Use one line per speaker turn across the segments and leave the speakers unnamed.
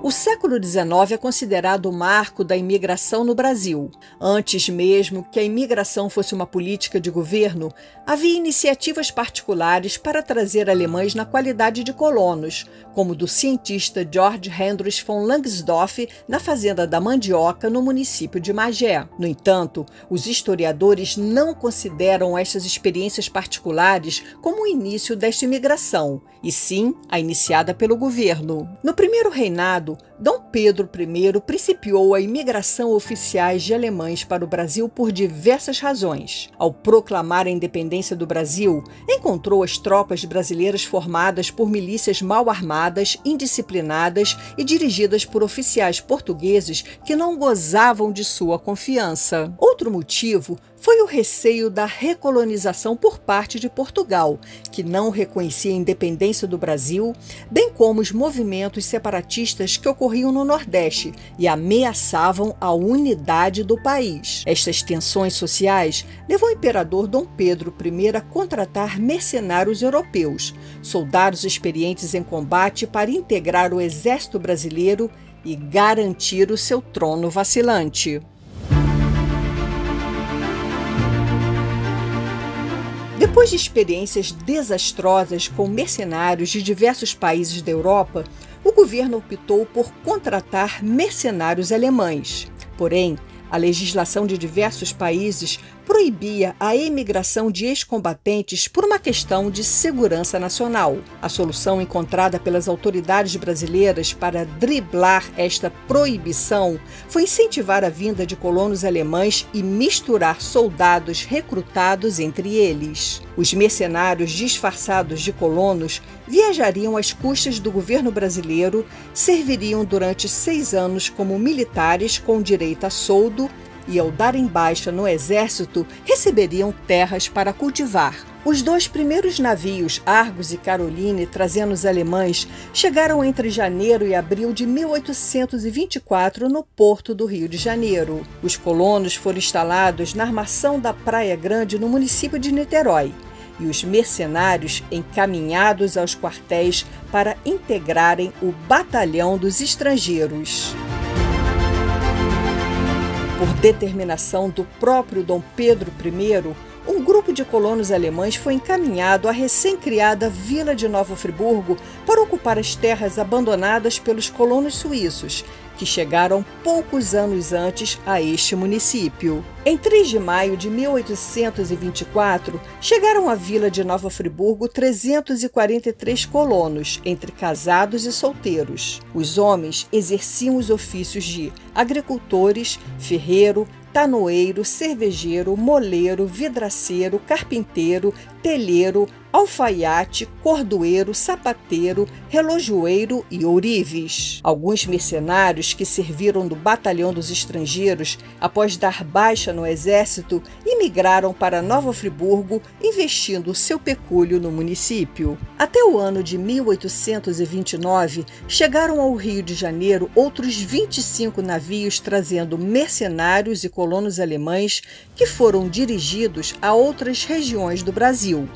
O século XIX é considerado o marco da imigração no Brasil. Antes mesmo que a imigração fosse uma política de governo, havia iniciativas particulares para trazer alemães na qualidade de colonos, como do cientista Georg Hendrich von Langsdorff na fazenda da Mandioca, no município de Magé. No entanto, os historiadores não consideram estas experiências particulares como o início desta imigração, e sim a iniciada pelo governo. No primeiro reinado, Dom Pedro I principiou a imigração oficiais de alemães para o Brasil por diversas razões. Ao proclamar a independência do Brasil, encontrou as tropas brasileiras formadas por milícias mal armadas, indisciplinadas e dirigidas por oficiais portugueses que não gozavam de sua confiança. Outro motivo foi o receio da recolonização por parte de Portugal, que não reconhecia a independência do Brasil, bem como os movimentos separatistas que ocorriam no Nordeste e ameaçavam a unidade do país. Estas tensões sociais levou o imperador Dom Pedro I a contratar mercenários europeus, soldados experientes em combate para integrar o exército brasileiro e garantir o seu trono vacilante. Depois de experiências desastrosas com mercenários de diversos países da Europa, o governo optou por contratar mercenários alemães. Porém, a legislação de diversos países proibia a emigração de ex-combatentes por uma questão de segurança nacional. A solução encontrada pelas autoridades brasileiras para driblar esta proibição foi incentivar a vinda de colonos alemães e misturar soldados recrutados entre eles. Os mercenários disfarçados de colonos viajariam às custas do governo brasileiro, serviriam durante 6 anos como militares com direito a soldo e, ao darem baixa no exército, receberiam terras para cultivar. Os 2 primeiros navios, Argos e Caroline, trazendo os alemães, chegaram entre janeiro e abril de 1824 no porto do Rio de Janeiro. Os colonos foram instalados na armação da Praia Grande, no município de Niterói, e os mercenários encaminhados aos quartéis para integrarem o Batalhão dos Estrangeiros. Por determinação do próprio Dom Pedro I, um grupo de colonos alemães foi encaminhado à recém-criada Vila de Nova Friburgo para ocupar as terras abandonadas pelos colonos suíços, que chegaram poucos anos antes a este município. Em 3 de maio de 1824, chegaram à Vila de Nova Friburgo 343 colonos, entre casados e solteiros. Os homens exerciam os ofícios de agricultores, ferreiro, tanoeiro, cervejeiro, moleiro, vidraceiro, carpinteiro, telheiro, alfaiate, cordoeiro, sapateiro, relojoeiro e ourives. Alguns mercenários que serviram do Batalhão dos Estrangeiros, após dar baixa no exército, imigraram para Nova Friburgo, investindo seu pecúlio no município. Até o ano de 1829, chegaram ao Rio de Janeiro outros 25 navios trazendo mercenários e colonos alemães que foram dirigidos a outras regiões do Brasil.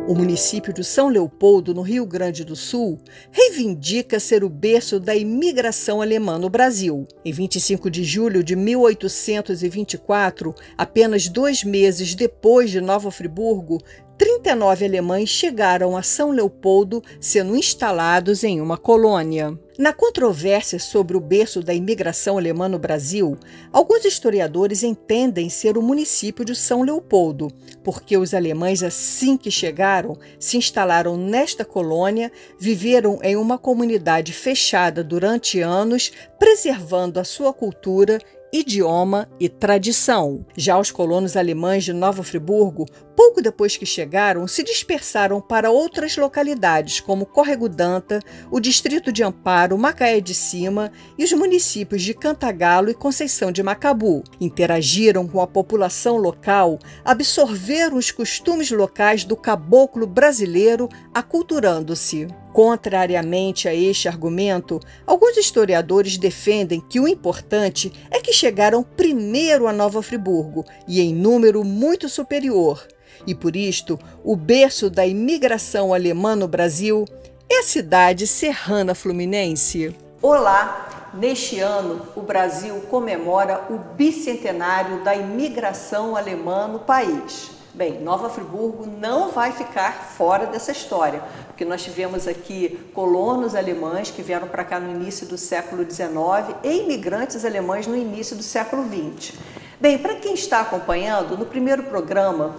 O município de São Leopoldo, no Rio Grande do Sul, reivindica ser o berço da imigração alemã no Brasil. Em 25 de julho de 1824, apenas 2 meses depois de Nova Friburgo, 39 alemães chegaram a São Leopoldo, sendo instalados em uma colônia. Na controvérsia sobre o berço da imigração alemã no Brasil, alguns historiadores entendem ser o município de São Leopoldo, porque os alemães, assim que chegaram, se instalaram nesta colônia, viveram em uma comunidade fechada durante anos, preservando a sua cultura, idioma e tradição. Já os colonos alemães de Nova Friburgo, pouco depois que chegaram, se dispersaram para outras localidades, como Córrego d'Anta, o distrito de Amparo, Macaé de Cima e os municípios de Cantagalo e Conceição de Macabu. Interagiram com a população local, absorveram os costumes locais do caboclo brasileiro, aculturando-se. Contrariamente a este argumento, alguns historiadores defendem que o importante é que chegaram primeiro a Nova Friburgo e em número muito superior, E por isto, o berço da imigração alemã no Brasil é a cidade serrana fluminense. Olá! Neste ano, o Brasil comemora o bicentenário da imigração alemã no país. Bem, Nova Friburgo não vai ficar fora dessa história, porque nós tivemos aqui colonos alemães que vieram para cá no início do século XIX e imigrantes alemães no início do século XX. Bem, para quem está acompanhando, no primeiro programa,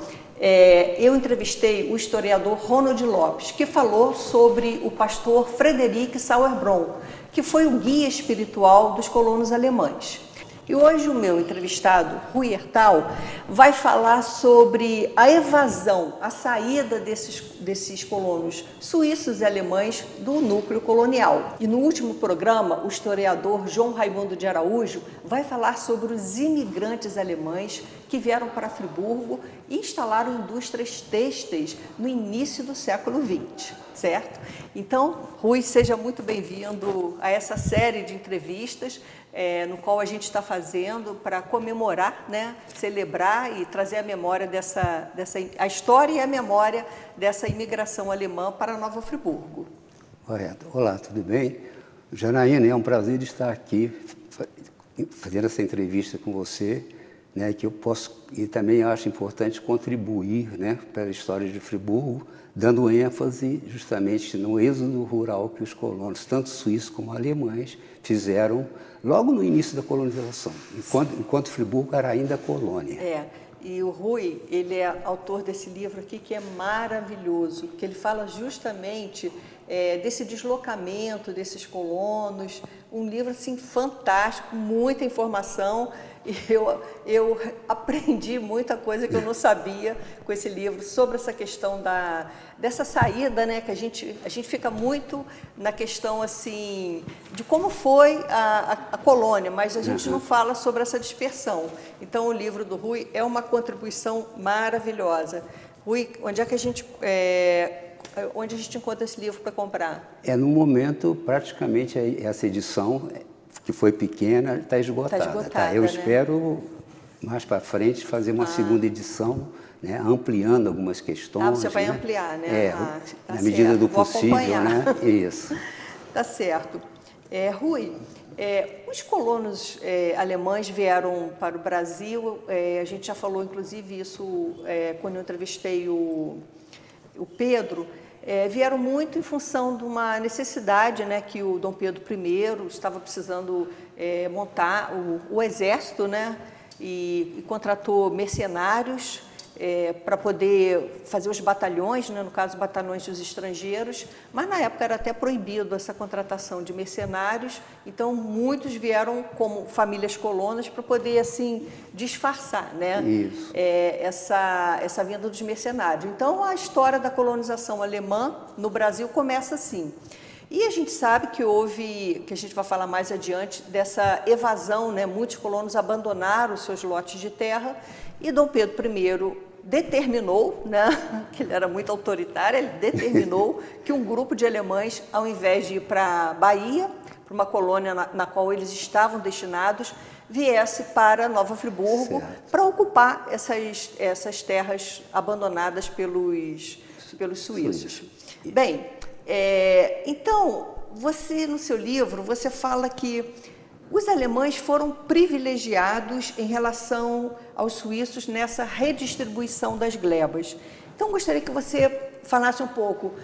eu entrevistei o historiador Ronald Lopes, que falou sobre o pastor Frederick Sauerbrunn, que foi o guia espiritual dos colonos alemães. E hoje o meu entrevistado, Rui Hertal, vai falar sobre a evasão, a saída desses colonos suíços e alemães do núcleo colonial. E no último programa, o historiador João Raimundo de Araújo vai falar sobre os imigrantes alemães que vieram para Friburgo e instalaram indústrias têxteis no início do século XX, certo? Então, Rui, seja muito bem-vindo a essa série de entrevistas no qual a gente está fazendo para comemorar, né, celebrar e trazer a memória a história e a memória dessa imigração alemã para Nova Friburgo.
Correto. Olá, tudo bem? Janaína, é um prazer estar aqui fazendo essa entrevista com você, né, que eu posso, e também acho importante contribuir, né, para a história de Friburgo, dando ênfase justamente no êxodo rural que os colonos, tanto suíços como alemães, fizeram logo no início da colonização, enquanto Friburgo era ainda colônia.
E o Rui, ele é autor desse livro aqui que é maravilhoso, que ele fala justamente desse deslocamento desses colonos, um livro assim fantástico, muita informação, e eu aprendi muita coisa que eu não sabia com esse livro sobre essa questão dessa saída, né, que a gente fica muito na questão assim de como foi a colônia, mas a gente não fala sobre essa dispersão. Então o livro do Rui é uma contribuição maravilhosa. Rui, onde a gente encontra esse livro para comprar?
No momento, praticamente, essa edição, que foi pequena, está esgotada. Tá? Eu espero, mais para frente, fazer uma segunda edição, né, ampliando algumas questões.
Você vai ampliar, né?
Tá na medida do possível, né? Isso.
Tá certo. Rui, os colonos alemães vieram para o Brasil, a gente já falou, inclusive, isso quando eu entrevistei o Pedro, vieram muito em função de uma necessidade, né, que o Dom Pedro I estava precisando montar o exército, né, e contratou mercenários para poder fazer os batalhões, né, no caso, batalhões dos estrangeiros, mas na época era até proibido essa contratação de mercenários, então muitos vieram como famílias colonas para poder, assim, disfarçar, né, essa vinda dos mercenários. Então, a história da colonização alemã no Brasil começa assim. E a gente sabe que que a gente vai falar mais adiante, dessa evasão, né, muitos colonos abandonaram os seus lotes de terra e Dom Pedro I determinou, né, que ele era muito autoritário, ele determinou que um grupo de alemães, ao invés de ir para a Bahia, para uma colônia na qual eles estavam destinados, viesse para Nova Friburgo para ocupar essas terras abandonadas pelos suíços. Bem, então, você, no seu livro, você fala que os alemães foram privilegiados em relação aos suíços nessa redistribuição das glebas. Então, gostaria que você falasse um pouco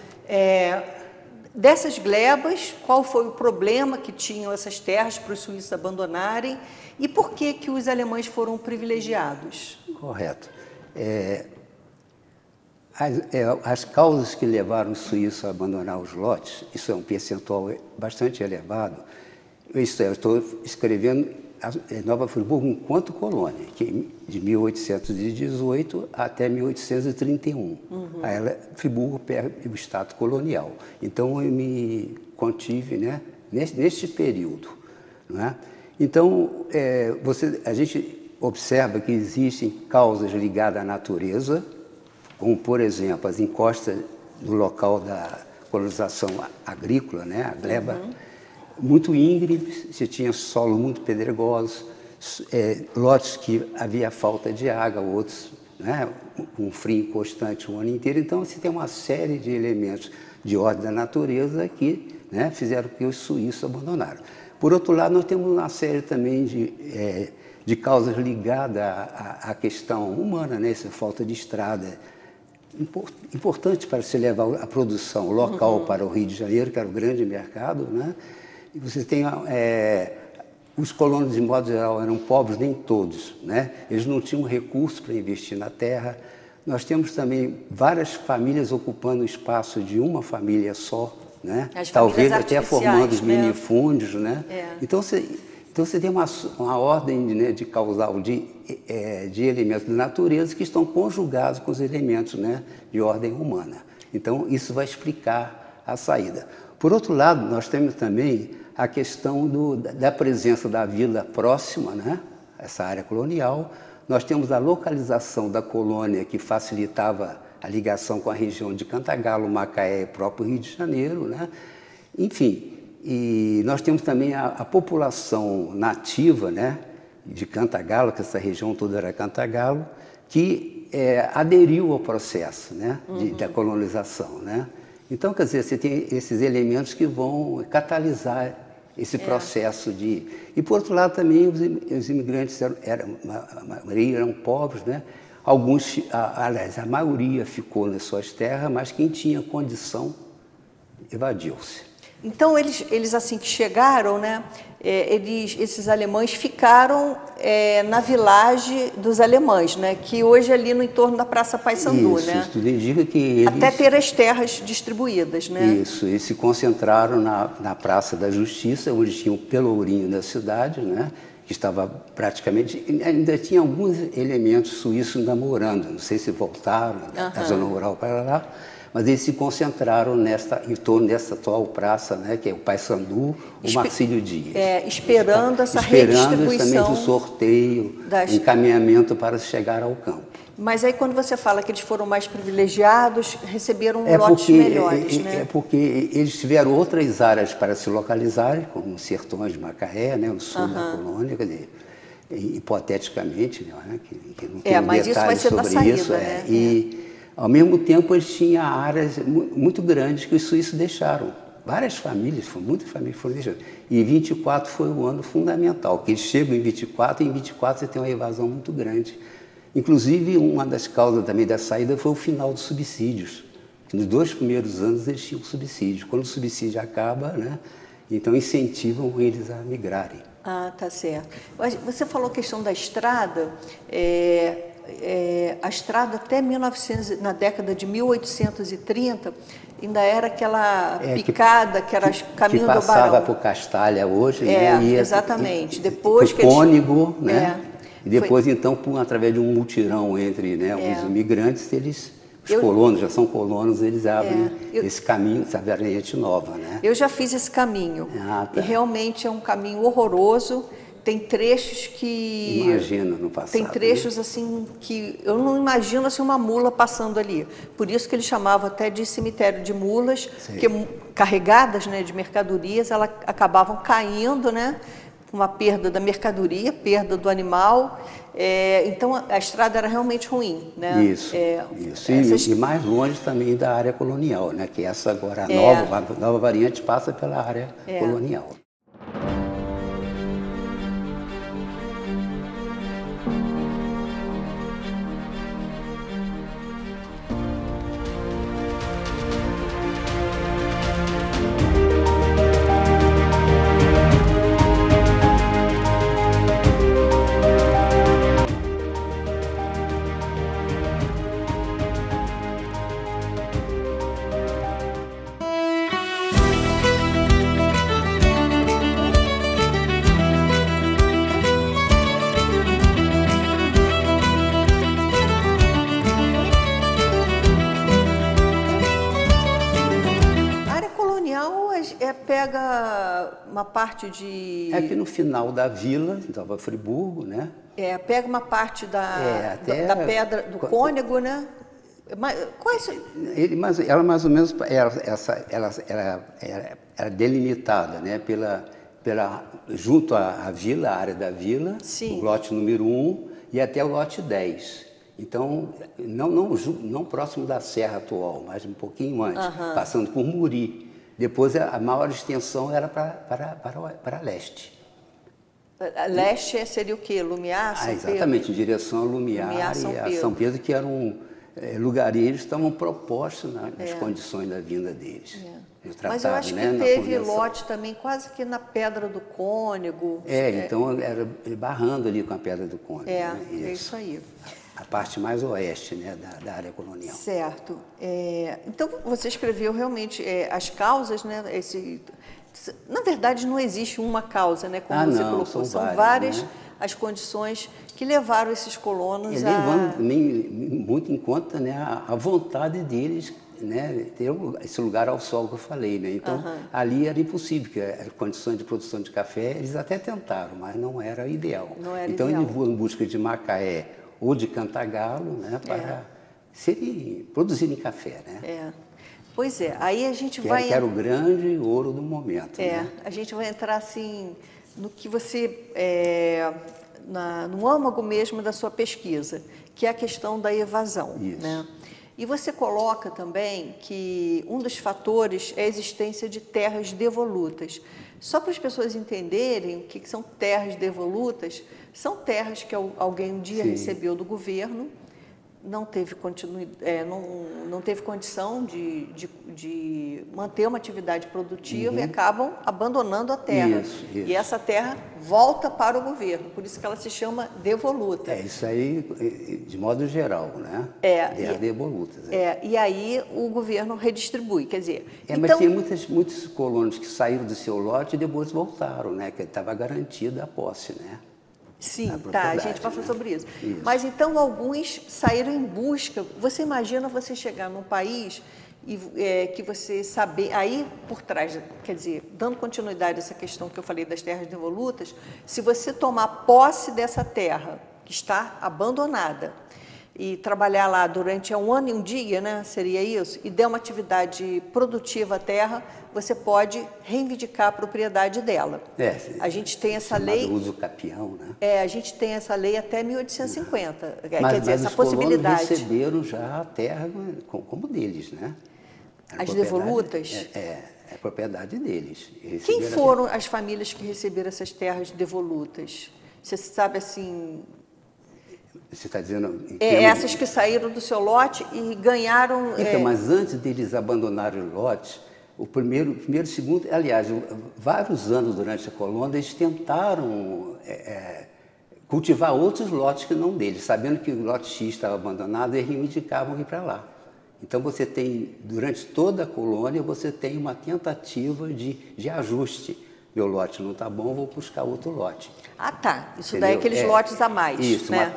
dessas glebas, qual foi o problema que tinham essas terras para os suíços abandonarem e por que os alemães foram privilegiados.
Correto. As causas que levaram os suíços a abandonar os lotes, isso é um percentual bastante elevado. Eu estou escrevendo Nova Friburgo enquanto colônia, de 1818 até 1831. Aí Friburgo perde o status colonial. Então, eu me contive, né, neste período. Não é? Então, a gente observa que existem causas ligadas à natureza, como, por exemplo, as encostas do local da colonização agrícola, né, a gleba, muito íngreme, se tinha solo muito pedregoso, lotes que havia falta de água, outros né, com frio constante o ano inteiro. Então, você tem uma série de elementos de ordem da natureza que, né, fizeram que os suíços abandonaram. Por outro lado, nós temos uma série também de causas ligadas à questão humana, né, essa falta de estrada. Importante para se levar a produção local para o Rio de Janeiro, que era o grande mercado, né? E você tem os colonos, de modo geral, eram pobres, nem todos, né? Eles não tinham recursos para investir na terra. Nós temos também várias famílias ocupando o espaço de uma família só, né? Talvez até formando os minifúndios, né? Então você tem uma ordem, né, de causal de elementos da natureza que estão conjugados com os elementos, né, de ordem humana. Então, isso vai explicar a saída. Por outro lado, nós temos também a questão da presença da vila próxima, né, essa área colonial. Nós temos a localização da colônia que facilitava a ligação com a região de Cantagalo, Macaé e próprio Rio de Janeiro, né? Enfim, e nós temos também a população nativa, né, de Cantagalo, que essa região toda era Cantagalo, que aderiu ao processo, né, da colonização, né? Então, quer dizer, você tem esses elementos que vão catalisar esse processo de... E, por outro lado, também os imigrantes a maioria eram pobres, né? Alguns, aliás, a maioria ficou nas suas terras, mas quem tinha condição evadiu-se.
Então, eles assim que chegaram, né, esses alemães ficaram na vilagem dos alemães, né, que hoje é ali no entorno da Praça Paissandu, né?
Isso tudo indica que eles...
Até ter as terras distribuídas, né?
Isso, eles se concentraram na Praça da Justiça, onde tinha o pelourinho da cidade, né, que estava praticamente... Ainda tinha alguns elementos suíços ainda morando, não sei se voltaram da zona rural para lá, mas eles se concentraram em torno dessa atual praça, né, que é o Paissandu, o Marcílio Dias.
Esperando essa redistribuição.
Esperando justamente o sorteio, encaminhamento para chegar ao campo.
Mas aí quando você fala que eles foram mais privilegiados, receberam lotes melhores, né?
É porque eles tiveram outras áreas para se localizarem, como os sertões de Macaé, né, o sul da colônia, quer dizer, hipoteticamente, né, que não tem
mas isso vai ser
sobre
da saída,
isso.
Né?
Ao mesmo tempo, eles tinham áreas muito grandes que os suíços deixaram. Várias famílias, muitas famílias foram deixadas. E 24 foi o ano fundamental, que eles chegam em 24, e em 24 você tem uma evasão muito grande. Inclusive, uma das causas também da saída foi o final dos subsídios. Nos 2 primeiros anos eles tinham subsídio. Quando o subsídio acaba, né, então incentivam eles a migrarem.
Ah, tá certo. Você falou a questão da estrada. A estrada até 1900, na década de 1830, ainda era aquela picada, que era caminho do Barão.
Que passava por Castalha hoje, né?
Exatamente. Depois
que Cônego, né? E depois, então, através de um mutirão entre, né, os imigrantes, colonos, já são colonos, eles abrem esse caminho, essa variante nova, né?
Eu já fiz esse caminho. E realmente é um caminho horroroso. Tem trechos que...
Imagina no passado.
Tem trechos, assim, que eu não imagino assim, uma mula passando ali. Por isso que eles chamavam até de cemitério de mulas, porque carregadas, né, de mercadorias, elas acabavam caindo, né? Uma perda da mercadoria, perda do animal. Então, a estrada era realmente ruim, né?
Isso. E mais longe também da área colonial, né? Que essa agora, a nova variante passa pela área colonial.
Pega uma parte de...
Aqui no final da vila, em Nova Friburgo, né?
Pega uma parte da pedra, do Cônego, né?
Ela mais ou menos era delimitada, né? Junto à vila, a área da vila, o lote número 1 e até o lote 10. Então, não próximo da Serra atual, mas um pouquinho antes, passando por Muri. Depois, a maior extensão era para leste.
Leste seria o quê? Lumiar, São Pedro?
Exatamente, em direção a Lumiar e a São Pedro, que eram lugareiros que estavam propostos nas condições da vinda deles.
Mas eu acho que teve lote também quase que na Pedra do Cônego.
Então era barrando ali com a Pedra do Cônego.
É isso aí.
A parte mais oeste, né, da área colonial.
Certo. Então, você escreveu realmente as causas, né? Na verdade, não existe uma causa, né? Como você colocou. São várias, né, as condições que levaram esses colonos
levando também muito em conta, né, a vontade deles, né, ter esse lugar ao sol que eu falei, né? Então, ali era impossível, porque as condições de produção de café, eles até tentaram, mas não era ideal. Então, eles vão em busca de Macaé ou de Cantagalo, né, para produzirem café, né?
Pois é, aí a gente
que era o grande ouro do momento. Né?
A gente vai entrar assim no que você no âmago mesmo da sua pesquisa, que é a questão da evasão.
Isso.
Né? E você coloca também que um dos fatores é a existência de terras devolutas. Só para as pessoas entenderem o que são terras devolutas, são terras que alguém um dia recebeu do governo, não teve condição de manter uma atividade produtiva e acabam abandonando a terra.
Isso.
E essa terra volta para o governo, por isso que ela se chama devoluta.
Isso aí, de modo geral, né? Terras devolutas.
E aí o governo redistribui, quer dizer...
Mas tem muitos colonos que saíram do seu lote e depois voltaram, né? Que estava garantida a posse, né?
Sim, a gente passou sobre isso. Mas então alguns saíram em busca. Você imagina você chegar num país e que você saber, aí por trás, quer dizer, dando continuidade a essa questão que eu falei das terras devolutas, se você tomar posse dessa terra que está abandonada e trabalhar lá durante 1 ano e 1 dia, né, seria isso, e der uma atividade produtiva à terra, você pode reivindicar a propriedade dela. A gente tem essa lei...
uso capião, né?
A gente tem essa lei até 1850,
mas
essa possibilidade.
Os receberam já a terra como deles, né?
As devolutas?
É propriedade deles.
Quem foram as famílias que receberam essas terras devolutas? Você sabe, assim...
Você está dizendo...
essas que saíram do seu lote e ganharam...
Então, mas antes deles abandonarem o lote, o primeiro, segundo... Aliás, vários anos durante a colônia, eles tentaram cultivar outros lotes que não deles. Sabendo que o lote X estava abandonado, eles reivindicavam ir para lá. Então, você tem, durante toda a colônia, você tem uma tentativa de ajuste. Meu lote não está bom, vou buscar outro lote.
Isso daí é aqueles lotes a mais.
Isso,
né?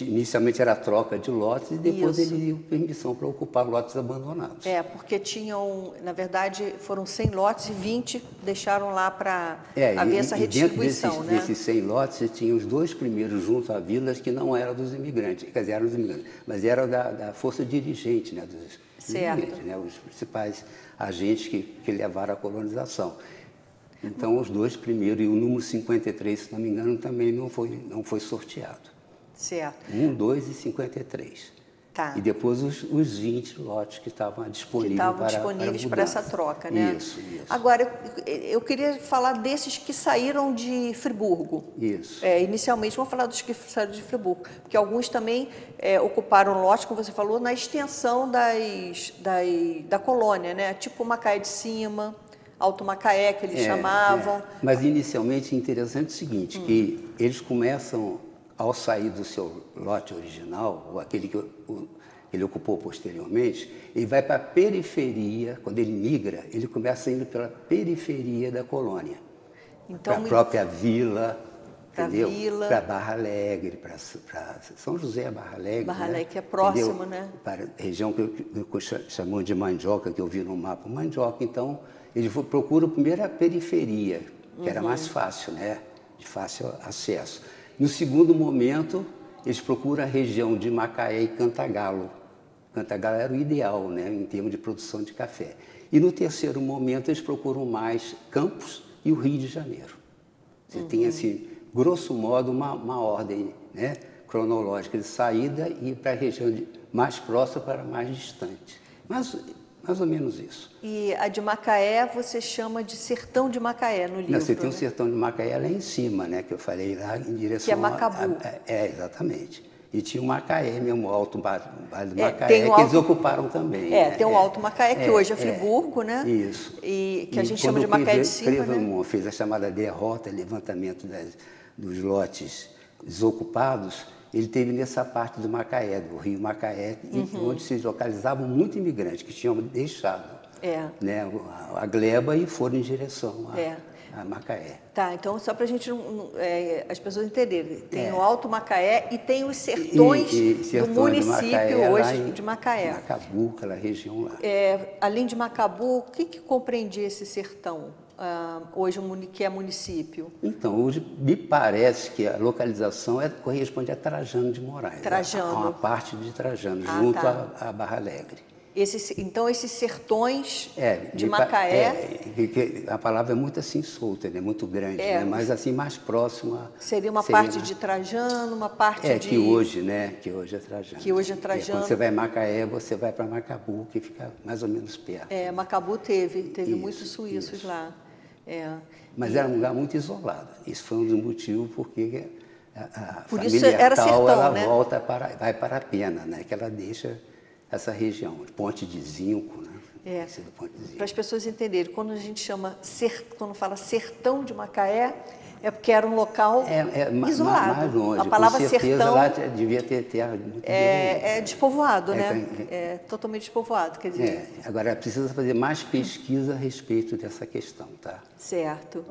Inicialmente era troca de lotes e depois eles iam permissão para ocupar lotes abandonados.
Porque tinham, na verdade, foram 100 lotes e 20 deixaram lá para haver essa redistribuição.
Dentro desses 100 lotes, você tinha os 2 primeiros junto a vilas que não eram dos imigrantes, quer dizer, eram dos imigrantes, mas eram da força dirigente, né, dos imigrantes, né, os principais agentes que levaram à colonização. Então, os 2 primeiros, e o número 53, se não me engano, também não foi sorteado.
Certo.
1, 2 e 53. E depois os 20 lotes que estavam disponíveis
para essa troca, né?
Isso.
Agora, eu queria falar desses que saíram de Friburgo.
Isso.
Inicialmente, vamos falar dos que saíram de Friburgo, porque alguns também ocuparam lotes, como você falou, na extensão da colônia, né? Tipo Macaé de Cima, Alto Macaé, que eles chamavam.
Mas, inicialmente, é interessante o seguinte, que eles começam, ao sair do seu lote original, ou aquele que ele ocupou posteriormente, ele vai para a periferia, quando ele migra, ele começa indo pela periferia da colônia. Então, para a própria vila, entendeu? Para Barra Alegre, para São José, Barra Alegre.
Barra Alegre, que é próximo, entendeu? Né?
Para a região que chamam de Mandioca, que eu vi no mapa, Mandioca. Então, eles procuram primeiro a periferia, que era mais fácil, né? De fácil acesso. No segundo momento, eles procuram a região de Macaé e Cantagalo. Cantagalo era o ideal, né? Em termos de produção de café. E no terceiro momento, eles procuram mais Campos e o Rio de Janeiro. Você tem, assim, grosso modo, uma ordem, né? cronológica de saída e ir para a região mais próxima para mais distante. Mais ou menos isso.
E a de Macaé você chama de Sertão de Macaé no livro.
Não, você tem o Sertão de Macaé lá em cima, né, que eu falei lá em direção...
Que é Macabu.
Exatamente. E tinha o Macaé mesmo, o Alto Vale do Macaé,
que
eles ocuparam também.
Tem o Alto Macaé, que hoje é Friburgo, né?
Isso.
E que a gente chama de Macaé de cima, né?
Fez a chamada derrota, levantamento dos lotes desocupados, ele teve nessa parte do Macaé, do rio Macaé, onde se localizavam muitos imigrantes que tinham deixado né, a gleba e foram em direção a Macaé.
Tá, então só para a gente, as pessoas entenderem, tem o Alto Macaé e tem os sertões do município hoje de Macaé.
Macabu, aquela região lá.
Além de Macabu, o que compreendia esse sertão? Hoje que é município?
Então, hoje me parece que a localização corresponde a Trajano de Moraes.
Trajano.
A uma parte de Trajano, junto à Barra Alegre.
Então, esses sertões de Macaé...
A palavra é muito assim solta, né? Muito grande, né? Mas assim mais próxima...
Seria uma parte de Trajano, uma parte de...
que hoje, né? Que hoje é Trajano.
Que hoje é Trajano.
Quando você vai em Macaé, você vai para Macabu, que fica mais ou menos perto.
Macabu teve muitos suíços lá.
Mas era um lugar muito isolado. Isso foi um dos motivos porque a
Por
família
isso era
tal,
sertão,
ela
né?
vai para a Pena, né? Que ela deixa essa região, Ponte de Zinco, né?
Para as pessoas entenderem, quando a gente quando fala sertão de Macaé, é porque era um local isolado.
Mais longe.
A palavra
com certeza,
sertão
lá devia ter terra muito
despovoado, né? É totalmente despovoado, quer dizer.
Agora precisa fazer mais pesquisa a respeito dessa questão, tá?
Certo.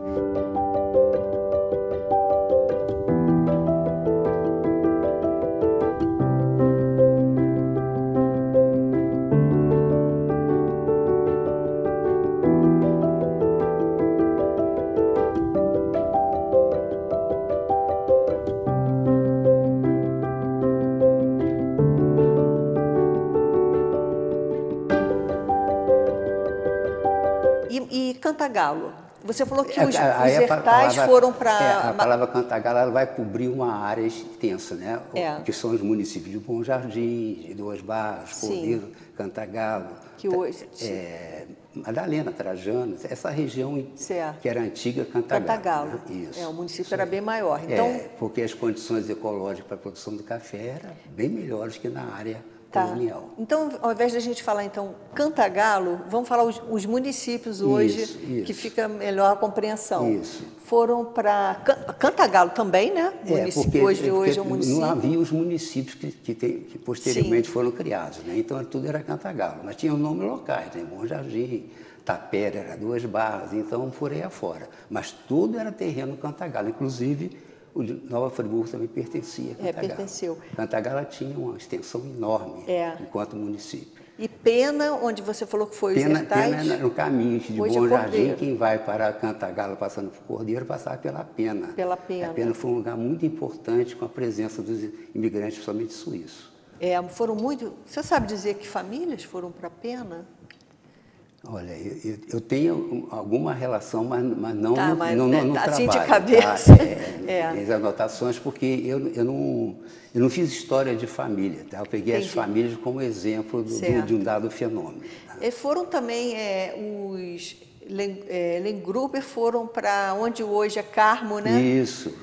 E Cantagalo? Você falou que os Hertais foram para...
A palavra Cantagalo ela vai cobrir uma área extensa, né? Que são os municípios de Bom Jardim, de Duas Barras, Cordeiro, Cantagalo.
Que hoje...
Madalena, Trajano, essa região que era antiga Cantagalo. Né? Isso.
O município era bem maior. Então...
porque as condições ecológicas para a produção do café eram bem melhores que na área colonial.
Então, ao invés de a gente falar, Cantagalo, vamos falar os municípios hoje, que fica melhor a compreensão.
Isso.
Foram para... Cantagalo também, né? Município hoje é um município.
Não havia os municípios que posteriormente foram criados, né? Então, tudo era Cantagalo. Mas tinha os nomes locais, né? Bom Jardim, Tapera, era Duas Barras, então por aí afora. Mas tudo era terreno Cantagalo, inclusive... O de Nova Friburgo também pertencia a Cantagalo.
Pertenceu.
Cantagalo tinha uma extensão enorme enquanto município.
E Pena, onde você falou que foi os Hertais?
Pena no caminho de Bom Jardim, quem vai para Cantagalo passando por Cordeiro, passava pela Pena.
Pela Pena.
A Pena foi um lugar muito importante com a presença dos imigrantes, principalmente suíços.
Foram muito... Você sabe dizer que famílias foram para Pena?
Olha, eu tenho alguma relação, mas não no
assim
trabalho.
De cabeça.
As anotações, porque eu não fiz história de família. Tá? Eu peguei as famílias como exemplo de um dado fenômeno. Tá?
Foram também os Lengruber foram para onde hoje é Carmo, né?
Isso.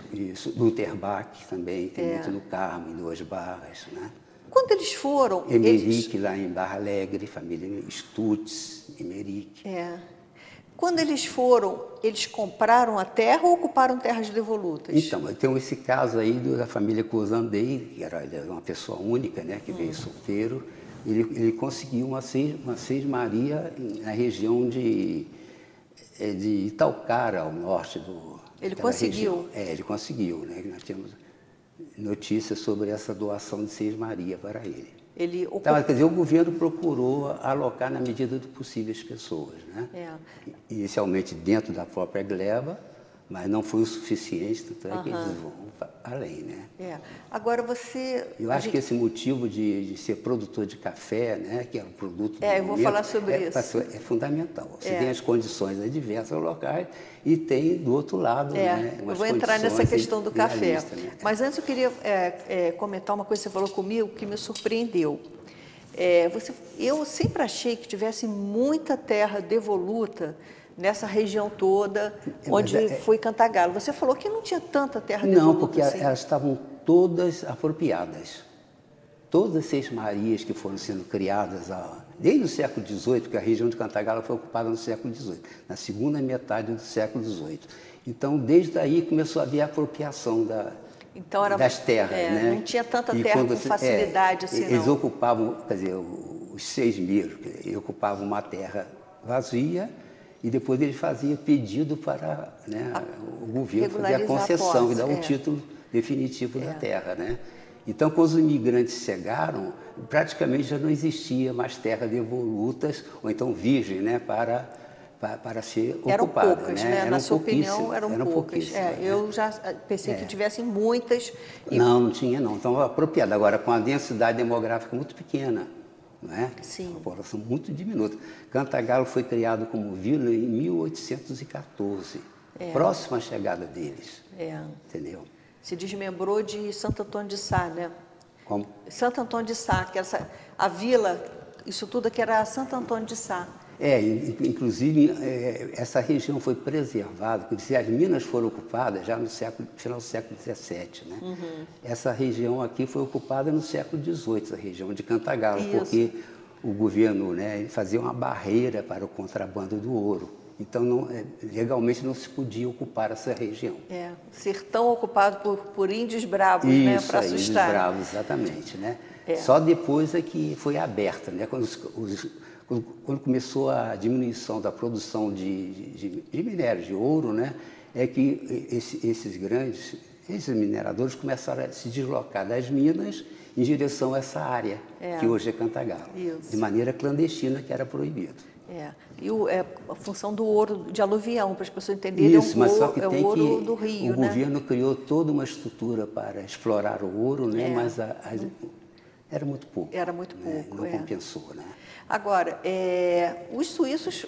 Lutherbach também, tem muito no Carmo, em Duas Barras, né?
Quando eles foram...
Emerick, lá em Barra Alegre, família Stutz, Emerick.
Quando eles foram, eles compraram a terra ou ocuparam terras devolutas?
Então, tem esse caso aí da família Cozandei, que era uma pessoa única, né, que veio solteiro. Ele conseguiu uma sesmaria na região de Itaucara, ao norte do...
Ele conseguiu?
Ele conseguiu, né? Nós temos notícias sobre essa doação de sesmaria para ele. Então, quer dizer, o governo procurou alocar na medida do possível as pessoas, né? Inicialmente dentro da própria gleba, Mas não foi o suficiente, tanto é que eles vão além, né?
Agora você...
Eu acho que esse motivo de ser produtor de café, né, que é um produto do
eu vou falar sobre isso.
É fundamental. Você tem as condições adversas locais e tem do outro lado, né,
eu vou entrar nessa questão do café.
Né?
Mas antes eu queria comentar uma coisa que você falou comigo que me surpreendeu. Eu sempre achei que tivesse muita terra devoluta nessa região toda, onde foi Cantagalo. Você falou que não tinha tanta terra devoluta.
Não, porque
assim.
elas estavam todas apropriadas. Todas as Seis Marias que foram sendo criadas desde o século XVIII, porque a região de Cantagalo foi ocupada no século XVIII, na segunda metade do século XVIII. Então, desde aí começou a haver a apropriação das terras. Né?
Não tinha tanta terra com facilidade assim,
eles
não.
ocupavam, quer dizer, os seis miros, ocupavam uma terra vazia e depois eles faziam pedido para, né, o governo fazer a concessão e dar um título definitivo da terra. Né? Então, quando os imigrantes chegaram, praticamente já não existia mais terras devolutas, ou então virgem, né, para ser ocupada.
Eram poucas, né?
Eram
na sua opinião, eram poucas. Eu já pensei que tivessem muitas.
Não tinha não, então apropriada. Agora, com a densidade demográfica muito pequena, não é?
Sim.
Uma população muito diminuta. Cantagalo foi criado como vila em 1814, próximo à chegada deles. Entendeu?
Se desmembrou de Santo Antônio de Sá, né?
Como?
Santo Antônio de Sá, que era a vila, isso tudo aqui era Santo Antônio de Sá.
Inclusive, essa região foi preservada, porque as minas foram ocupadas já no final do século XVII. Né? Essa região aqui foi ocupada no século XVIII, a região de Cantagalo, porque o governo, né, fazia uma barreira para o contrabando do ouro. Então, legalmente não se podia ocupar essa região.
Sertão ocupado por índios bravos, né, para assustar.
Índios bravos, exatamente. Né? Só depois é que foi aberta, né? Quando começou a diminuição da produção de minérios, de ouro, né, é que esses mineradores começaram a se deslocar das minas em direção a essa área, que hoje é Cantagalo, de maneira clandestina, que era proibido.
E a função do ouro de aluvião, para as pessoas entenderem,
mas só que
é o ouro do rio,
o governo criou toda uma estrutura para explorar o ouro, né, mas era muito pouco.
Era muito pouco,
não compensou, né?
Agora, os suíços,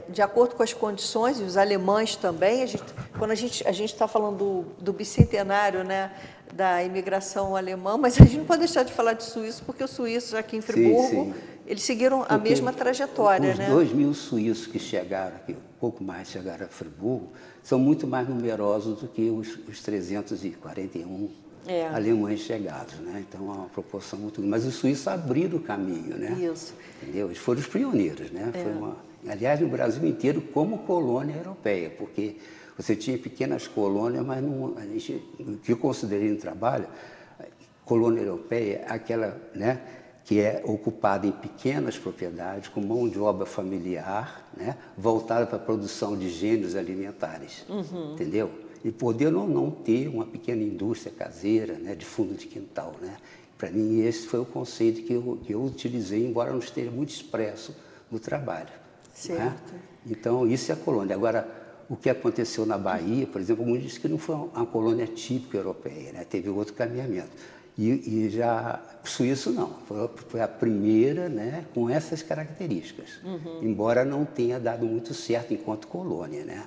de acordo com as condições, e os alemães também, quando a gente está falando do bicentenário, né, da imigração alemã, mas a gente não pode deixar de falar de suíços, porque os suíços aqui em Friburgo, eles seguiram a mesma trajetória.
Os
né?
2.000 suíços que chegaram aqui, um pouco mais chegaram a Friburgo, são muito mais numerosos do que os 341 alemães chegados, né? Então, é uma proporção muito grande. Mas os suíços abriram o caminho, né?
Isso.
Entendeu? Eles foram os pioneiros, né? Aliás, no Brasil inteiro, como colônia europeia, porque você tinha pequenas colônias, mas o que eu considerei no trabalho, colônia europeia, aquela, né, que é ocupada em pequenas propriedades, com mão de obra familiar, né, voltada para a produção de gêneros alimentares, entendeu? E poder ou não ter uma pequena indústria caseira, né, de fundo de quintal, né? Para mim, esse foi o conceito que eu utilizei, embora não esteja muito expresso no trabalho.
Certo.
Né? Então, isso é a colônia. Agora, o que aconteceu na Bahia, por exemplo, muitos dizem que não foi uma colônia típica europeia, né? Teve outro caminhamento. E já o suíço não, foi a primeira, né, com essas características, embora não tenha dado muito certo enquanto colônia, né?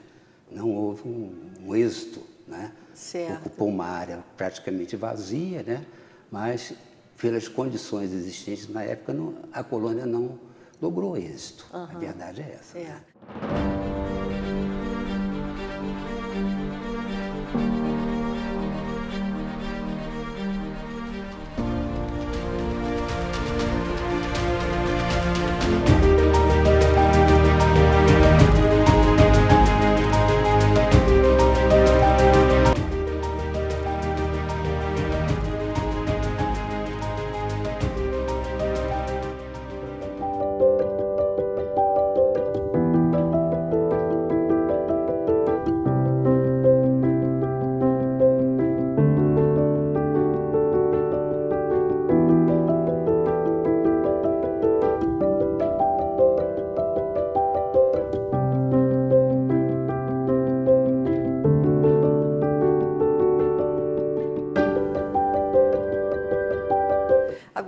Não houve um êxito, né?
Certo.
Ocupou uma área praticamente vazia, né? Mas pelas condições existentes na época, a colônia não logrou êxito. A verdade é essa. Né?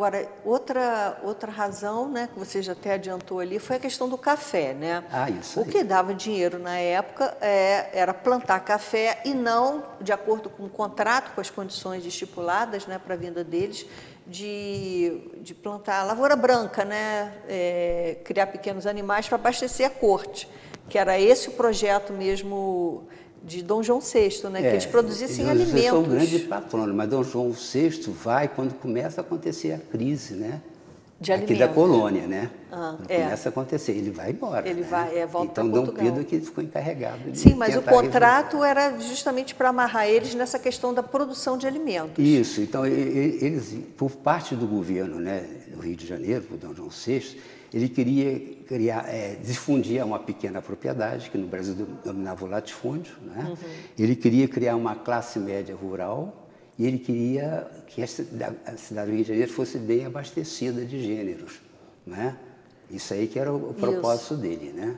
Agora, outra razão, né, que você já até adiantou ali, foi a questão do café, né?
Isso
O
aí.
que dava dinheiro na época era plantar café e não, de acordo com o contrato, com as condições estipuladas, né, para a venda deles, de plantar lavoura branca, né, criar pequenos animais para abastecer a corte, que era esse o projeto mesmo de Dom João VI, né, que eles produzissem alimentos.
Eles são um grande patrono, mas Dom João VI vai quando começa a acontecer a crise, né?
De
aqui
alimentos.
Da colônia, né?
Quando
começa a acontecer, ele vai embora.
Ele
né?
vai, volta para
então
Portugal.
Dom Pedro que ficou encarregado de
Sim, mas o
tentar
contrato era justamente para amarrar eles nessa questão da produção de alimentos.
Isso, então eles, por parte do governo, né, do Rio de Janeiro, por Dom João VI, ele queria criar, difundir uma pequena propriedade, que no Brasil dominava o latifúndio, né? Ele queria criar uma classe média rural e ele queria que a cidade do Rio de Janeiro fosse bem abastecida de gêneros, né? Isso aí que era o propósito dele, né?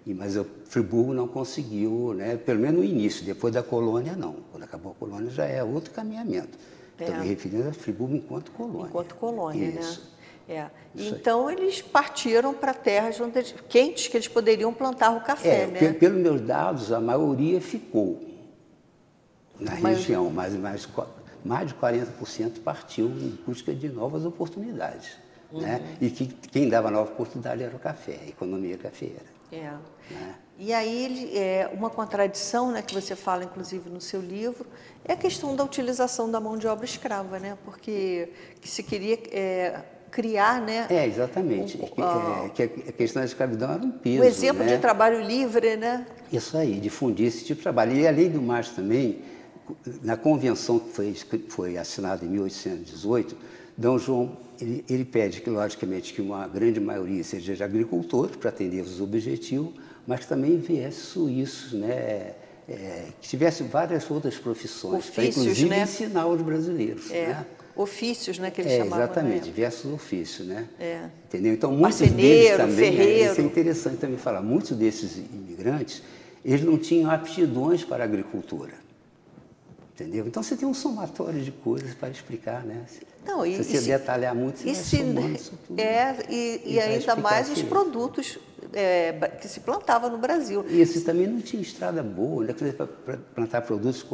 Mas o Friburgo não conseguiu, né? Pelo menos no início, depois da colônia não. Quando acabou a colônia já é outro caminhamento. Estou me referindo a Friburgo enquanto colônia.
Enquanto colônia,
Isso.
né? Então eles partiram para terras quentes que eles poderiam plantar o café, né?
Pelos meus dados, a maioria ficou na região, mas mais de 40% partiu em busca de novas oportunidades. Né? E quem dava nova oportunidade era o café, a economia cafeeira. Né?
E aí, uma contradição, né, que você fala, inclusive, no seu livro, é a questão da utilização da mão de obra escrava, né? Porque se queria criar, né?
Exatamente. Que a questão da escravidão era um peso.
O exemplo,
né?
de trabalho livre, né?
Isso aí, difundir esse tipo de trabalho. E, além do mais, também, na convenção que foi assinada em 1818, Dom João ele pede que, logicamente, que uma grande maioria seja de agricultores para atender os objetivos, mas que também viesse suíços, né? Que tivesse várias outras profissões, para inclusive, né? Ensinar os brasileiros. Né?
Ofícios, né, que eles chamavam.
Exatamente, diversos ofícios, né? Entendeu? Então,
muitos deles
também,
ferreiro.
Isso é interessante também falar, muitos desses imigrantes, eles não tinham aptidões para a agricultura. Entendeu? Então, você tem um somatório de coisas para explicar, né?
Não,
se você detalhar muito, você vai somando isso tudo.
E ainda mais os produtos que se plantavam no Brasil.
E esse também não tinha estrada boa, né? Para plantar produtos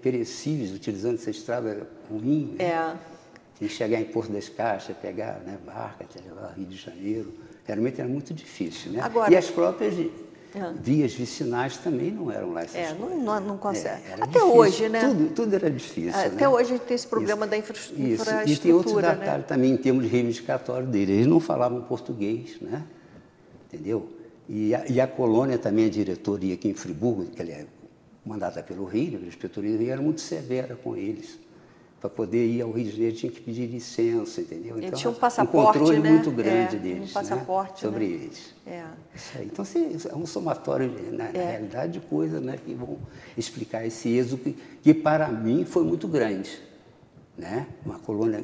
perecíveis, utilizando essa estrada ruim. Né? Tinha que chegar em Porto das Caixas, pegar, né, barca, levar ao Rio de Janeiro. Realmente era muito difícil. Né?
Agora,
e as próprias vias vicinais também não eram lá essas coisas.
Não consegue. Até
difícil.
hoje, né?
Tudo era difícil.
Até hoje a gente tem esse problema da infraestrutura.
E tem outro detalhe também em termos de reivindicatório dele. Eles não falavam português, né? Entendeu? E a colônia também, a diretoria aqui em Friburgo, que é mandada pelo Rio, a diretoria do Rio, era muito severa com eles. Para poder ir ao Rio de Janeiro tinha que pedir licença, entendeu? Então,
tinha um passaporte,
controle,
né?
muito grande deles,
um passaporte,
sobre
né?
eles. Isso aí. Então, é um somatório, na realidade, de coisas, né, que vão explicar esse êxodo que para mim foi muito grande. Né? Uma colônia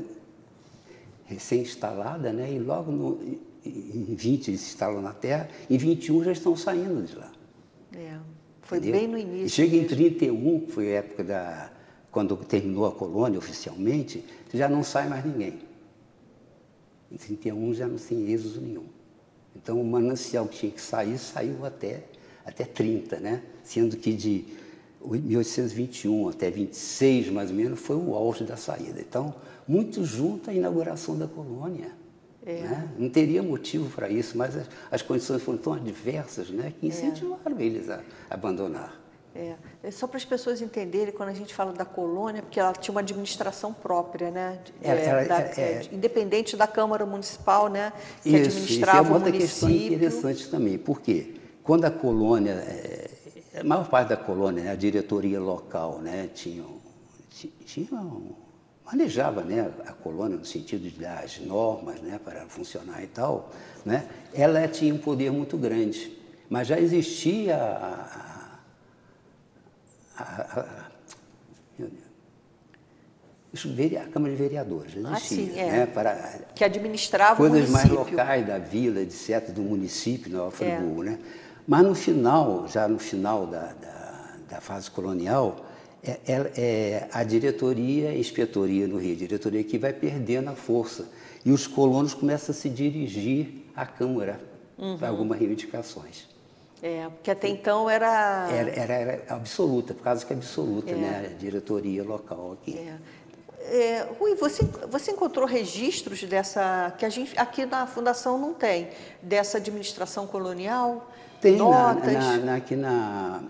recém-instalada, né? E logo em 20 eles se instalam na Terra, em 21 já estão saindo de lá.
Foi
entendeu?
bem no início.
E chega em 31, que foi a época quando terminou a colônia oficialmente, já não sai mais ninguém. Em 31 já não tem êxodo nenhum. Então o manancial que tinha que sair, saiu até 30, né? Sendo que de 1821 até 26, mais ou menos, foi o auge da saída. Então, muito junto à inauguração da colônia. Né? Não teria motivo para isso, mas as condições foram tão adversas, né, que incentivaram eles a abandonar.
É só para as pessoas entenderem, quando a gente fala da colônia, porque ela tinha uma administração própria, né? Independente da Câmara Municipal, né? Que administrava
isso é uma outra
o município.
questão interessante também, porque quando a colônia, a maior parte da colônia, né, a diretoria local, né, manejava, né, a colônia no sentido de dar as normas, né, para funcionar e tal, né, ela tinha um poder muito grande, mas já existia a Câmara de Vereadores, existia, né, para
que administrava o
coisas
município.
mais locais da vila, etc., do município, Nova Friburgo, né? Mas já no final da fase colonial, A diretoria, a inspetoria no Rio, a diretoria que vai perdendo a força. E os colonos começam a se dirigir à Câmara para algumas reivindicações.
Porque até então era...
Era absoluta, por causa que é absoluta, né, a diretoria local aqui.
Rui, você encontrou registros dessa, que a gente aqui na Fundação não tem, dessa administração colonial?
Tem
notas?
aqui na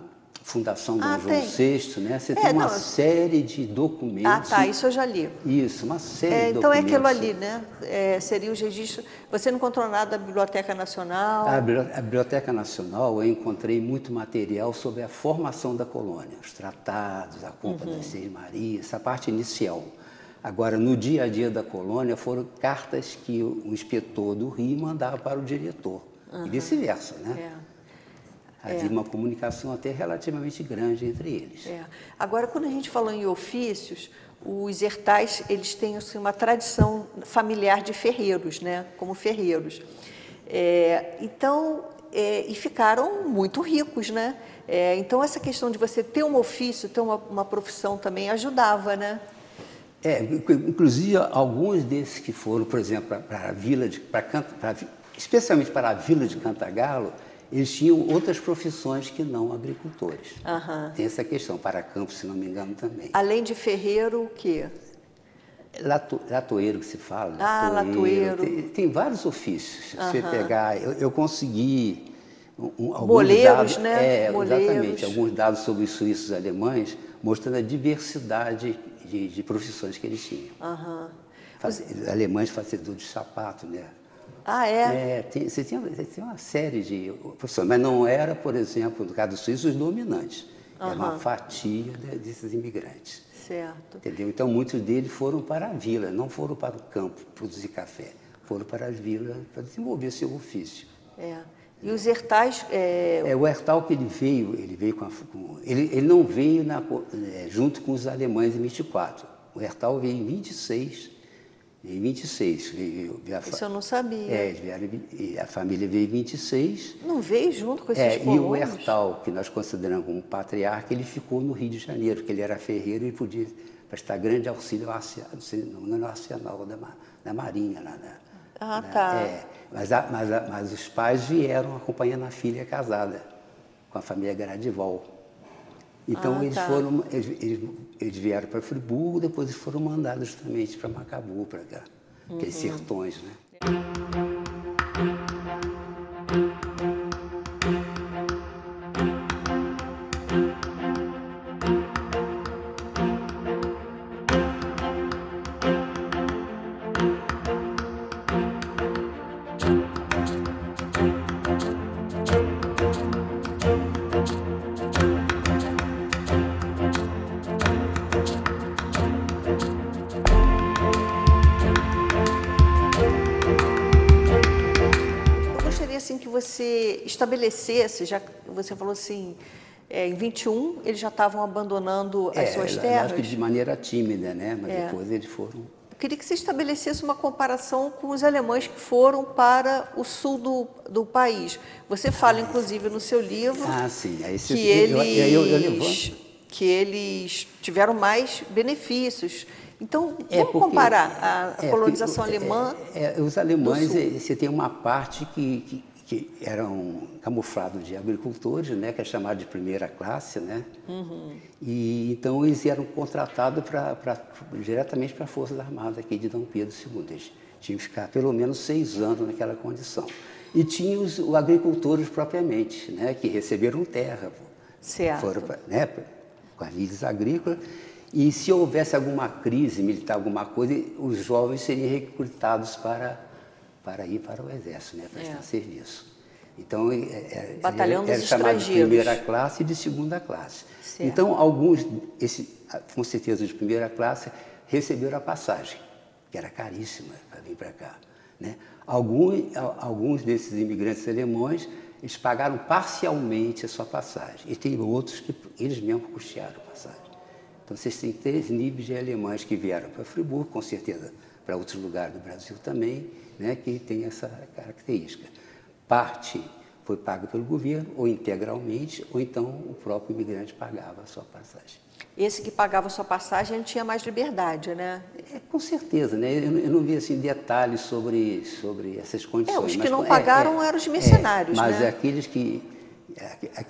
Fundação Dom João
tem.
VI, né? Você tem uma série de documentos.
Isso eu já li.
Isso, uma série de
então
documentos.
Então é aquilo ali, né? Seria os registros. Você não encontrou nada da Biblioteca Nacional?
A Biblioteca Nacional, eu encontrei muito material sobre a formação da colônia, os tratados, a Culpa das Seis Marias, essa parte inicial. Agora, no dia a dia da colônia, foram cartas que o inspetor do Rio mandava para o diretor, e vice-versa, né? Havia uma comunicação até relativamente grande entre eles.
Agora, quando a gente falou em ofícios, os hertais, eles têm assim, uma tradição familiar de ferreiros, né? Como ferreiros. E ficaram muito ricos, né? Então, essa questão de você ter um ofício, ter uma profissão também ajudava, né?
Inclusive, alguns desses que foram, por exemplo, para a vila especialmente para a vila de Cantagalo, eles tinham outras profissões que não agricultores. Tem essa questão, para campo, se não me engano, também.
Além de ferreiro, o quê?
Latoeiro que se fala.
Latoeiro.
Tem vários ofícios. Se você pegar, eu consegui alguns
moleiros,
dados,
né?
Exatamente, alguns dados sobre os suíços alemães, mostrando a diversidade de profissões que eles tinham. Os alemães fazedores de sapato, né? Você tinha uma série de profissões, mas não era, por exemplo, no caso dos suíços, os dominantes. Era uma fatia desses imigrantes.
Certo.
Entendeu? Então, muitos deles foram para a vila, não foram para o campo produzir café, foram para as vilas para desenvolver seu ofício.
E os hertais...
O hertal que ele veio ele não veio junto com os alemães em 24. O hertal veio em 26.
Isso eu não sabia.
A família veio em 26.
Não veio junto com esses colonos?
E o hertal, que nós consideramos como patriarca, ele ficou no Rio de Janeiro, porque ele era ferreiro e podia prestar grande auxílio no arsenal da Marinha. Mas os pais vieram acompanhando a filha casada, com a família Gradival. Então, eles vieram para Friburgo, depois eles foram mandados justamente para Macabu, para cá, aqueles sertões, né?
Que você estabelecesse, já você falou assim, em 21 eles já estavam abandonando as suas terras?
Acho que de maneira tímida, né? Mas depois eles foram...
Eu queria que você estabelecesse uma comparação com os alemães que foram para o sul do país. Você fala, inclusive, no seu livro que eles tiveram mais benefícios. Então, vamos comparar a colonização alemã.
Os alemães, você tem uma parte que eram camuflados de agricultores, né, que é chamado de primeira classe, né? E então eles eram contratados diretamente para as Forças Armadas aqui de Dom Pedro II. Eles tinham que ficar pelo menos 6 anos naquela condição. E tinha os agricultores propriamente, né, que receberam terra.
Certo.
Foram com as lides agrícolas. E se houvesse alguma crise militar, alguma coisa, os jovens seriam recrutados para ir para o exército, né, prestar serviço. Então,
Batalhão dos
era chamado de
estrangeiros.
primeira classe e de segunda classe.
Certo.
Então, alguns, com certeza de primeira classe, receberam a passagem, que era caríssima para vir para cá, né? Alguns desses imigrantes alemães, eles pagaram parcialmente a sua passagem. E tem outros que eles mesmos custearam a passagem. Então, vocês têm 3 níveis de alemães que vieram para Friburgo, com certeza para outros lugares do Brasil também, né, que tem essa característica. Parte foi paga pelo governo, ou integralmente, ou então o próprio imigrante pagava a sua passagem.
esse que pagava sua passagem, ele tinha mais liberdade, né?
Com certeza, né? Eu não vi assim detalhes sobre essas condições.
Os que não pagaram eram os mercenários,
mas
né?
aqueles que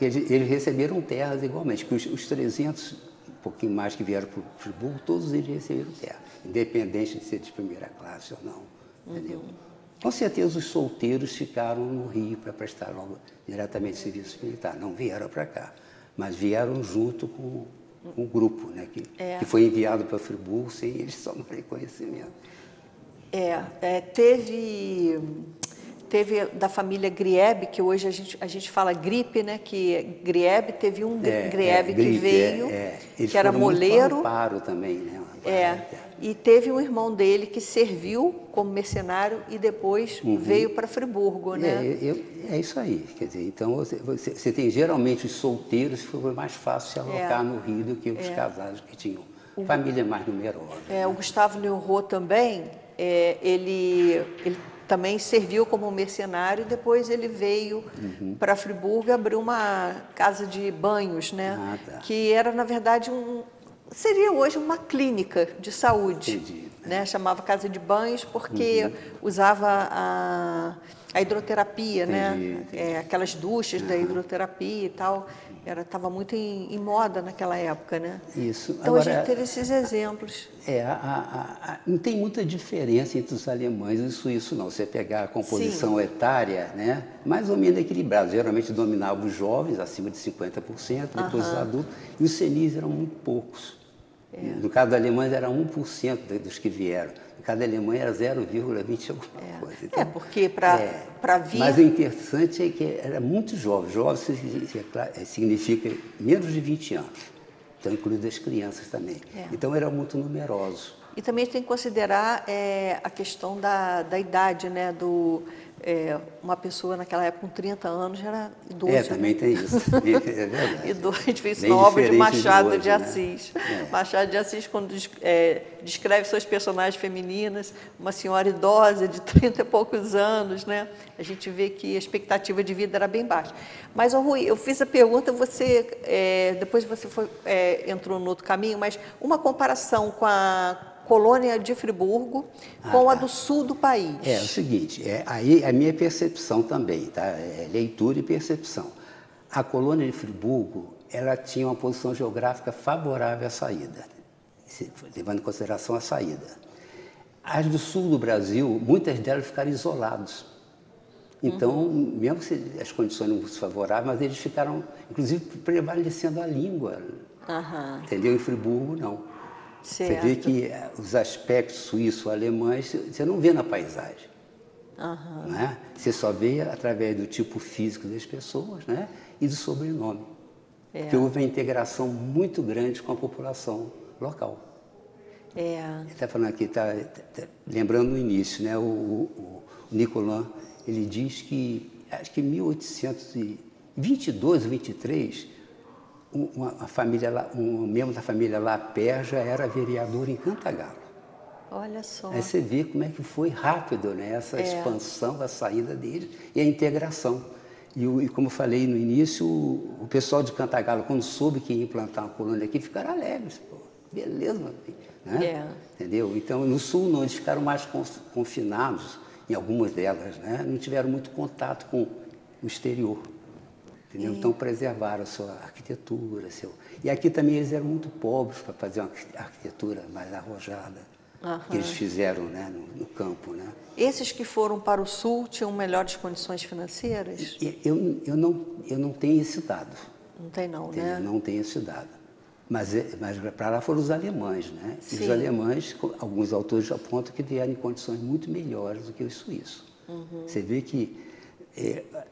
eles receberam terras igualmente, que os 300, um pouquinho mais que vieram para o Friburgo, todos eles receberam terra, independente de ser de primeira classe ou não, entendeu? Com certeza os solteiros ficaram no Rio para prestar logo diretamente serviço militar, não vieram para cá, mas vieram junto com o grupo, né, que foi enviado para Friburgo sem eles tomarem conhecimento.
Teve da família Griebe, que hoje a gente fala gripe, né? Que Griebe teve um Griebe que veio,
Eles
que era moleiro.
Amparo também, né?
E teve um irmão dele que serviu como mercenário e depois veio para Friburgo, né?
É isso aí, quer dizer, então você tem geralmente os solteiros, foi mais fácil se alocar no Rio do que os casados que tinham família mais numerosa. Né?
O Gustavo Neurot também, ele também serviu como mercenário e depois ele veio para Friburgo e abriu uma casa de banhos, né? Que era, na verdade, seria hoje uma clínica de saúde.
Entendi.
Né? Chamava Casa de Banhos porque usava a hidroterapia,
Entendi.
né? Aquelas duchas da hidroterapia e tal. Estava muito em moda naquela época, né?
Isso.
Então agora, a gente teve esses exemplos.
Não tem muita diferença entre os alemães e os suíços, não. Você pegar a composição etária, né? Mais ou menos equilibrada. Geralmente dominavam os jovens, acima de 50%, depois os adultos, e os senis eram muito poucos. No caso da Alemanha era 1% dos que vieram. No caso da Alemanha era 0,20 alguma coisa. Então,
porque para vir...
Mas o interessante é que era muito jovem. Jovem significa menos de 20 anos. Então, incluindo as crianças também. Então, era muito numeroso.
E também tem que considerar a questão da idade, né? Uma pessoa naquela época com 30 anos já era idoso.
Também tem isso. É verdade.
Idoso, a gente fez isso na obra de Machado de Assis.
Né?
Machado de Assis, quando descreve suas personagens femininas, uma senhora idosa de 30 e poucos anos, né? A gente vê que a expectativa de vida era bem baixa. Mas, Rui, eu fiz a pergunta, depois você entrou no outro caminho, mas uma comparação com a colônia de Friburgo com a do sul do país.
É o seguinte, aí a minha percepção também, tá? Leitura e percepção. A colônia de Friburgo, ela tinha uma posição geográfica favorável à saída, levando em consideração a saída. As do sul do Brasil, muitas delas ficaram isoladas. Então, mesmo se as condições não fossem favoráveis, mas eles ficaram, inclusive, prevalecendo a língua. Entendeu? Em Friburgo, não.
Certo.
Você vê que os aspectos suíço-alemães você não vê na paisagem. Né? Você só vê através do tipo físico das pessoas, né? E do sobrenome. Porque houve uma integração muito grande com a população local. Ele está falando aqui, lembrando no início, né? O Nicolas, ele diz que, acho que em 1822 ou 23, um membro da família Lapierre já era vereador em Cantagalo.
Olha só.
Aí você vê como é que foi rápido, né, essa expansão, a saída deles e a integração. E como eu falei no início, o pessoal de Cantagalo, quando soube que ia implantar uma colônia aqui, ficaram alegres. Pô, beleza, né? Entendeu? Então, no sul, não, eles ficaram mais confinados, em algumas delas, né? Não tiveram muito contato com o exterior. Entendeu? Então, preservaram a sua arquitetura. E aqui também eles eram muito pobres para fazer uma arquitetura mais arrojada, que eles fizeram, né, no campo. Né?
Esses que foram para o sul tinham melhores condições financeiras?
Eu não tenho esse dado.
Não tem não, né?
Não tenho esse dado. Mas para lá foram os alemães, né? E os alemães, alguns autores apontam que vieram em condições muito melhores do que os suíços. Você vê que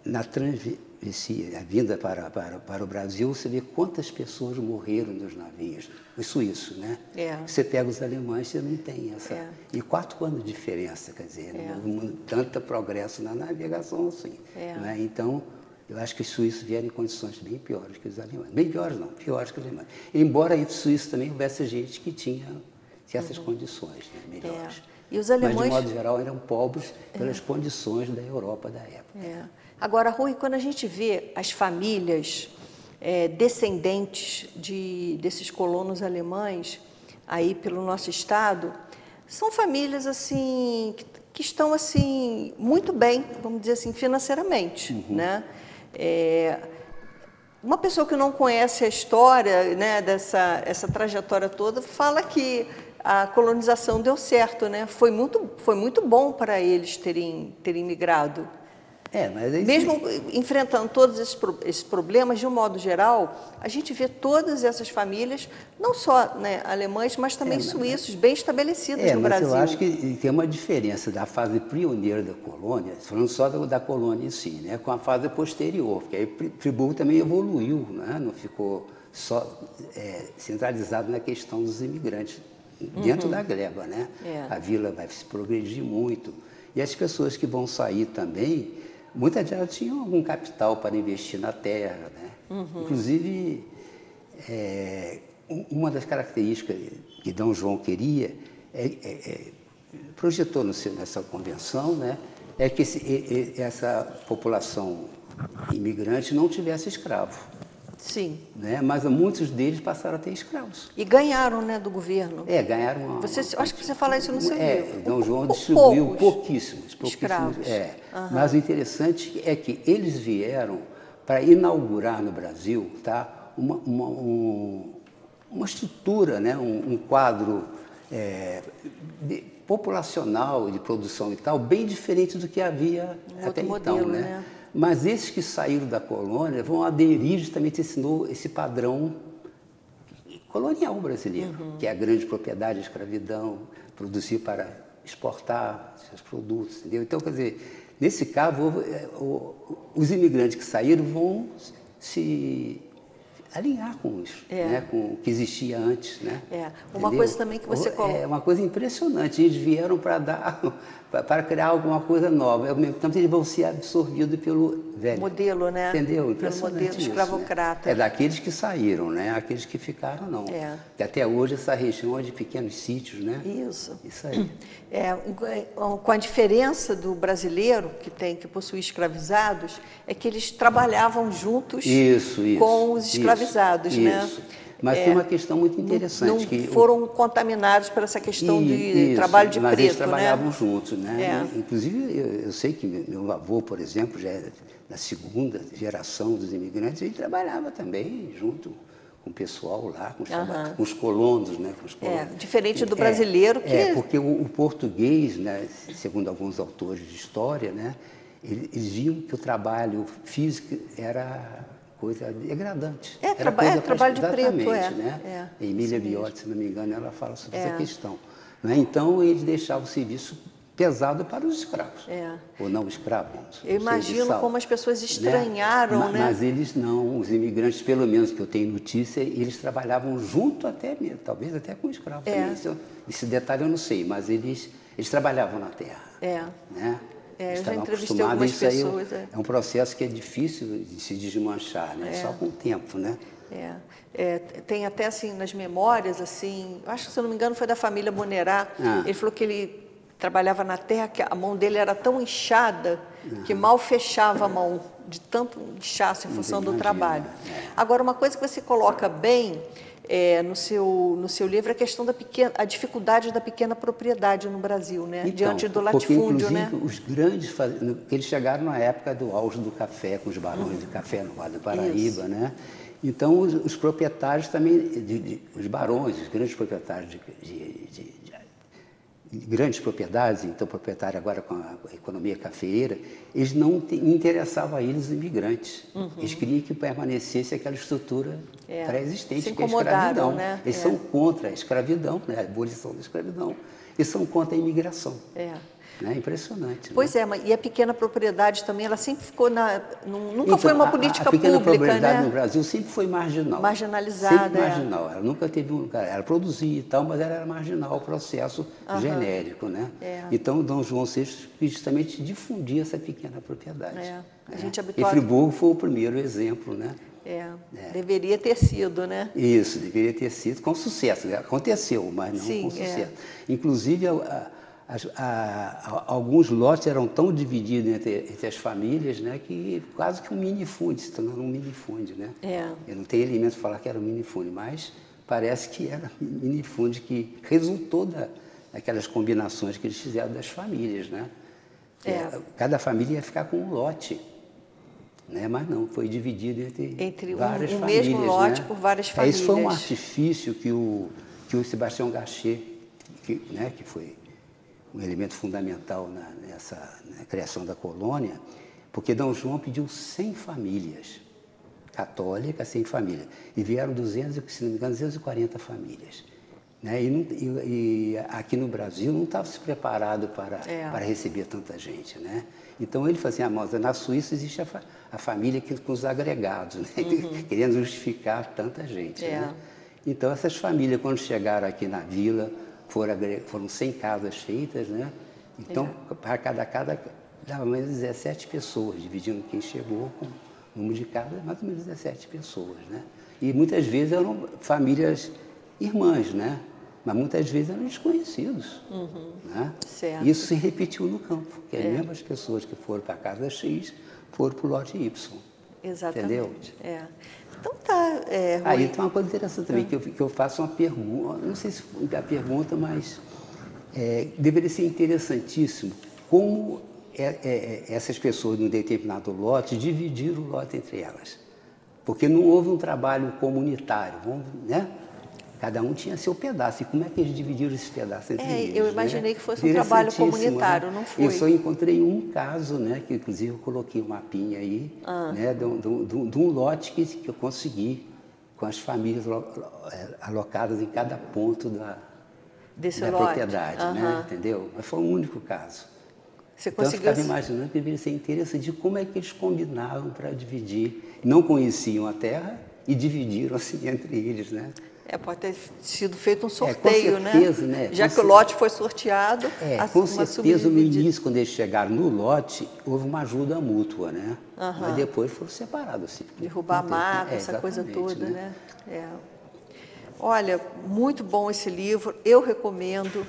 na travessia, a vinda para o Brasil, você vê quantas pessoas morreram nos navios, os suíços, né? Você pega os alemães, você não tem essa... E 4 anos de diferença, quer dizer, não houve tanto progresso na navegação assim. Né? Então, eu acho que os suíços vieram em condições bem piores que os alemães. Bem piores não, piores que os alemães. Embora entre os suíços também houvesse gente que tinha essas condições, né, melhores.
E os alemães...
Mas, de modo geral, eram pobres pelas condições da Europa da época.
Agora, Rui, quando a gente vê as famílias descendentes desses colonos alemães aí pelo nosso estado, são famílias assim que estão assim muito bem, vamos dizer assim, financeiramente, né? Uma pessoa que não conhece a história, né, essa trajetória toda, fala que a colonização deu certo, né? Foi muito bom para eles terem migrado.
Mas aí
Mesmo enfrentando todos esses problemas, de um modo geral, a gente vê todas essas famílias, não só, né, alemães, mas também suíços, bem estabelecidos no Brasil.
Mas eu acho que tem uma diferença da fase pioneira da colônia, falando só da colônia em si, né, com a fase posterior, porque aí Friburgo também evoluiu, né, não ficou só centralizado na questão dos imigrantes dentro da gleba, né? A vila vai se progredir muito. E as pessoas que vão sair também, muitas delas tinham algum capital para investir na terra, né? Inclusive, uma das características que D. João queria, projetou nessa convenção, né, é que essa população imigrante não tivesse escravo.
Sim.
Né? Mas muitos deles passaram a ter escravos.
E ganharam, né, do governo.
Ganharam
acho que você fala isso no seu livro.
D. João distribuiu pouquíssimos
escravos.
Mas o interessante é que eles vieram para inaugurar no Brasil, tá, uma estrutura, né, um quadro populacional de produção e tal, bem diferente do que havia até então. Né? Mas esses que saíram da colônia vão aderir justamente esse padrão colonial brasileiro, que é a grande propriedade, a escravidão, produzir para exportar seus produtos, entendeu? Então, quer dizer, nesse caso, os imigrantes que saíram vão se alinhar com isso, né, com o que existia antes, né?
Uma coisa também que você coloca.
É uma coisa impressionante. Eles vieram para criar alguma coisa nova. Ao mesmo tempo, eles vão ser absorvidos pelo velho
modelo, né?
Entendeu?
Pelo modelo escravocrata.
Né? Daqueles que saíram, né? Aqueles que ficaram, não. Que até hoje essa região é de pequenos sítios, né?
Isso
aí.
Com a diferença do brasileiro que possui escravizados, é que eles trabalhavam juntos com os escravizados, né?
Mas tem uma questão muito interessante.
Não foram contaminados por essa questão de trabalho de
mas
preto,
eles trabalhavam
né?
juntos, né? Inclusive, eu sei que meu avô, por exemplo, já é da segunda geração dos imigrantes, ele trabalhava também junto com o pessoal lá, com os colonos, né? Com os colonos.
Diferente do brasileiro que...
porque o português, né, segundo alguns autores de história, né, eles viam que o trabalho físico era coisa degradante.
Trabalho de preto,
né? Emília Viotti, se não me engano, ela fala sobre essa questão. Né? Então, eles deixavam o serviço pesado para os escravos, ou não escravos.
Eu imagino como as pessoas estranharam, né?
Mas eles não, os imigrantes, pelo menos que eu tenho notícia, eles trabalhavam junto até mesmo, talvez até com escravos também. Esse detalhe eu não sei, mas eles trabalhavam na terra. Né?
Eu já entrevistei algumas pessoas.
É um processo que é difícil de se desmanchar, né? Só com o tempo, né?
Tem até assim nas memórias, assim, acho que se eu não me engano foi da família Bonerá. Ele falou que ele trabalhava na terra, que a mão dele era tão inchada que mal fechava a mão de tanto inchaço em função do trabalho. Agora, uma coisa que você coloca bem no seu livro é a questão a dificuldade da pequena propriedade no Brasil, né?
Então,
diante do latifúndio, né?
Os grandes, eles chegaram na época do auge do café, com os barões de café no Vale do Paraíba, né? Então, os proprietários também, os barões, os grandes proprietários de grandes propriedades, então proprietário agora com a economia cafeeira, eles não interessavam a eles os imigrantes. Eles queriam que permanecesse aquela estrutura pré-existente, que é a escravidão.
Né?
Eles são contra a escravidão, né? A abolição da escravidão. Eles são contra a imigração. Né? Impressionante.
Pois
né?
E a pequena propriedade também, ela sempre ficou nunca foi uma política pública,
a pequena propriedade
né?
no Brasil sempre foi marginal.
Marginalizada.
Sempre marginal. Ela nunca teve ela produzia e tal, mas ela era marginal ao processo genérico, né? Então, D. João VI quis justamente difundir essa pequena propriedade. Né?
A gente
E Friburgo foi o primeiro exemplo, né?
Deveria ter sido, né?
Isso, deveria ter sido com sucesso. Aconteceu, mas não com sucesso. Inclusive, alguns lotes eram tão divididos entre as famílias, né, que quase que um minifúndio, se tornando um minifúndio, né? Eu não tenho elementos para falar que era um minifúndio, mas parece que era um minifúndio que resultou daquelas combinações que eles fizeram das famílias, né? Cada família ia ficar com um lote, né? Mas não, foi dividido entre várias famílias.
Mesmo lote,
né?
por várias famílias.
Isso foi um artifício que o Sebastião Gachet, que foi um elemento fundamental na criação da colônia, porque D. João pediu 100 famílias católicas, 100 famílias, e vieram 240 famílias. Né? E aqui no Brasil não estava se preparado para receber tanta gente. Né? Então ele falou assim, na Suíça existe a família com os agregados, né? Querendo justificar tanta gente. Né? Então essas famílias, quando chegaram aqui na vila, foram 100 casas feitas, né? Então, para cada casa, dava mais ou menos 17 pessoas, dividindo quem chegou com o número de casas, mais ou menos 17 pessoas, né? E muitas vezes eram famílias irmãs, né? Mas muitas vezes eram desconhecidos. Né? Isso se repetiu no campo, que as mesmas pessoas que foram para a casa X foram para o lote Y.
Exatamente.
Entendeu?
Então tá.
Aí tem uma coisa interessante também, que eu faço uma pergunta, não sei se é a pergunta, mas deveria ser interessantíssimo como essas pessoas, num determinado lote, dividiram o lote entre elas. Porque não houve um trabalho comunitário, né? Cada um tinha seu pedaço. E como é que eles dividiram esse pedaço entre eles?
Eu imaginei que fosse um trabalho comunitário,
né?
não foi?
Eu só encontrei um caso, né, que inclusive eu coloquei um mapinha aí, né, de um lote que eu consegui, com as famílias alocadas em cada ponto da propriedade, né, entendeu? Mas foi um único caso. Então eu ficava imaginando que deveria ser interessante de como é que eles combinavam para dividir. Não conheciam a terra e dividiram assim entre eles, né?
Pode ter sido feito um sorteio,
com certeza,
né? Já que o lote foi sorteado,
com certeza, no início, quando eles chegaram no lote, houve uma ajuda mútua, né? Mas depois foram separados. Assim,
derrubar a mata, essa coisa toda, né? Olha, muito bom esse livro, eu recomendo.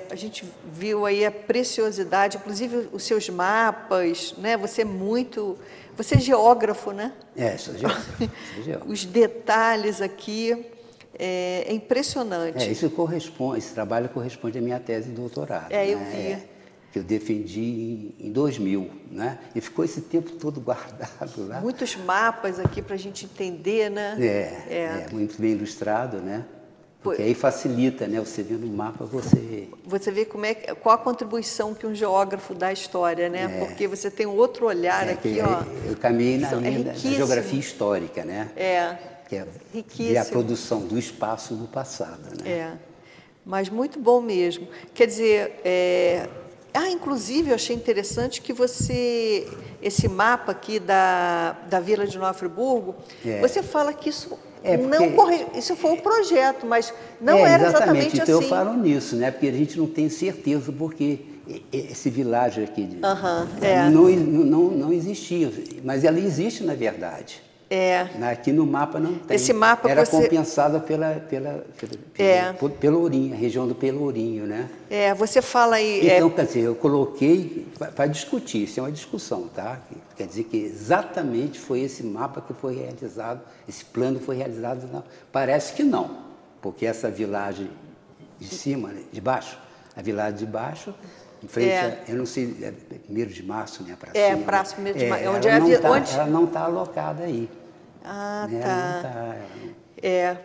A gente viu aí a preciosidade, inclusive os seus mapas, né? Você é geógrafo, né?
Sou geógrafo.
Os detalhes aqui, é impressionante.
Esse trabalho corresponde à minha tese de doutorado.
Eu vi.
Que eu defendi em 2000, né? E ficou esse tempo todo guardado lá.
Muitos mapas aqui para a gente entender, né?
Muito bem ilustrado, né? Porque aí facilita, né? Você vendo o mapa, você
vê qual a contribuição que um geógrafo dá à história, né? Porque você tem outro olhar aqui, ó.
Eu caminhei na linha da geografia histórica, né? Que é ver a produção do espaço no passado, né?
Mas muito bom mesmo. Quer dizer, inclusive eu achei interessante que esse mapa aqui da Vila de Nova Friburgo, você fala que isso isso foi um projeto, mas não era exatamente
então
assim.
Eu falo nisso, né? Porque a gente não tem certeza, porque esse vilarejo aqui não existia, mas ela existe na verdade. Aqui no mapa não tem.
Esse mapa
era compensada pela Pelourinho, a região do Pelourinho, né?
Você fala aí.
Então, quer dizer, eu coloquei para discutir, isso é uma discussão, tá? Quer dizer que exatamente foi esse mapa que foi realizado, esse plano foi realizado. Não. Parece que não, porque essa vilagem de cima, né, de baixo, a vilagem de baixo, em frente, eu não sei, 1º de março, né?
Praça 1º de março.
Ela não está alocada aí.
Tá.
Então,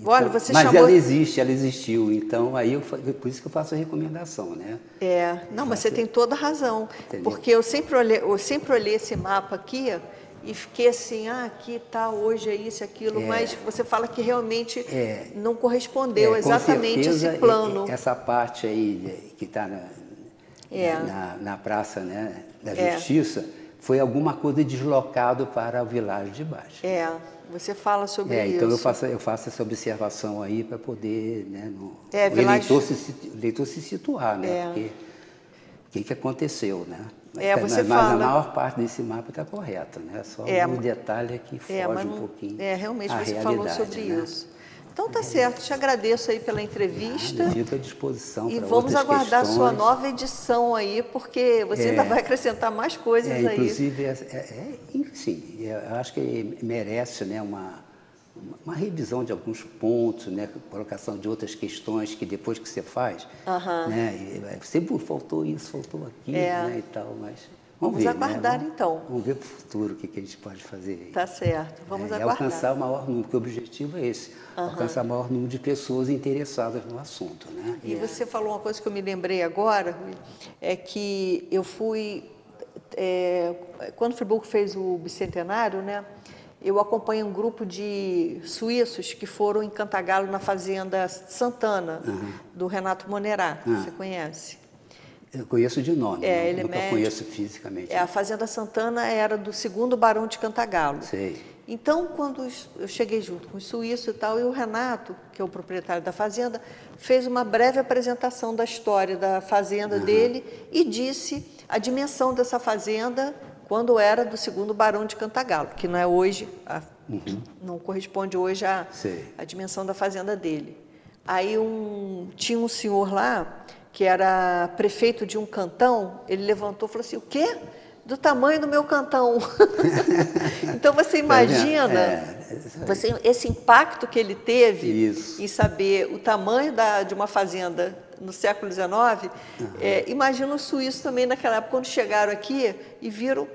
olha, você
mas
chamou...
ela existiu, então aí por isso que eu faço a recomendação, né?
Mas você tem toda a razão, entendeu? Porque eu sempre olhei esse mapa aqui e fiquei assim, aqui está, hoje é isso, aquilo, mas você fala que realmente não correspondeu exatamente esse plano.
Essa parte aí que está na Praça, né, da Justiça, foi alguma coisa deslocado para o vilarejo de baixo.
Você fala sobre isso.
Então eu faço essa observação aí para poder, né, o eleitor se situar, né? Porque o que aconteceu, né? Mas a maior parte desse mapa está correta, né? Só um detalhe que foge um pouquinho.
Realmente você falou sobre isso. Então tá certo, te agradeço aí pela entrevista.
Fico à disposição para outras questões.
E vamos aguardar a sua nova edição aí, porque você ainda vai acrescentar mais coisas aí.
Inclusive, sim, eu acho que merece, né, uma revisão de alguns pontos, né, colocação de outras questões que depois que você faz, né, sempre faltou isso, faltou aquilo, né, e tal, mas vamos ver,
aguardar, né? Então.
Vamos ver para o futuro o que a gente pode fazer.
Tá certo, vamos aguardar.
Alcançar o maior número, porque o objetivo é esse, alcançar o maior número de pessoas interessadas no assunto, né?
E você falou uma coisa que eu me lembrei agora, é que eu fui, quando o Friburgo fez o bicentenário, né, eu acompanhei um grupo de suíços que foram em Cantagalo, na Fazenda Santana, do Renato Monerá, você conhece?
Eu conheço de nome,
ele
nunca conheço fisicamente.
A Fazenda Santana era do 2º Barão de Cantagalo.
Sei.
Então, quando eu cheguei junto com os suíços e tal, e o Renato, que é o proprietário da fazenda, fez uma breve apresentação da história da fazenda dele e disse a dimensão dessa fazenda quando era do 2º Barão de Cantagalo, que não é hoje, não corresponde hoje à dimensão da fazenda dele. Aí tinha um senhor lá, que era prefeito de um cantão, ele levantou e falou assim, o quê? Do tamanho do meu cantão. Então, você imagina esse impacto que ele teve em saber o tamanho de uma fazenda no século XIX. Imagina os suíços também naquela época, quando chegaram aqui e viram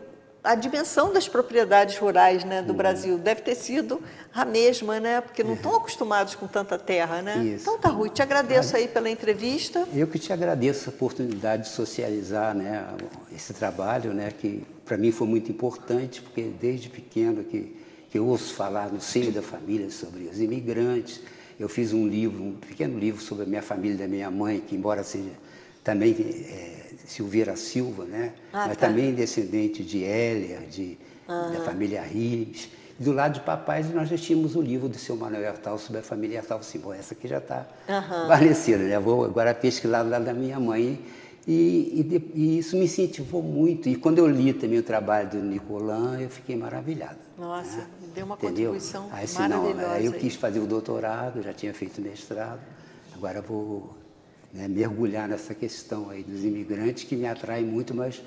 a dimensão das propriedades rurais, né, do Brasil. Deve ter sido a mesma, né, porque não estão acostumados com tanta terra, né?
Isso.
Então tá, Rui, te agradeço aí pela entrevista.
Eu que te agradeço a oportunidade de socializar, né, esse trabalho, né, que para mim foi muito importante, porque desde pequeno que eu ouço falar no seio da família sobre os imigrantes. Eu fiz um pequeno livro sobre a minha família, da minha mãe, que embora seja também Silveira Silva, né? Mas também descendente de Hélia, da família Riz. Do lado de papai, nós já tínhamos o livro do seu Manuel Hertal sobre a família Hertal. Assim, bom, essa aqui já está falecida, né? Vou agora pesquisar lá da minha mãe. E isso me incentivou muito. E quando eu li também o trabalho do Nicolan, eu fiquei maravilhado.
Nossa,
né?
me deu uma contribuição
Assim,
maravilhosa.
Aí eu quis fazer o doutorado, já tinha feito mestrado. Agora vou mergulhar nessa questão aí dos imigrantes, que me atrai muito, mas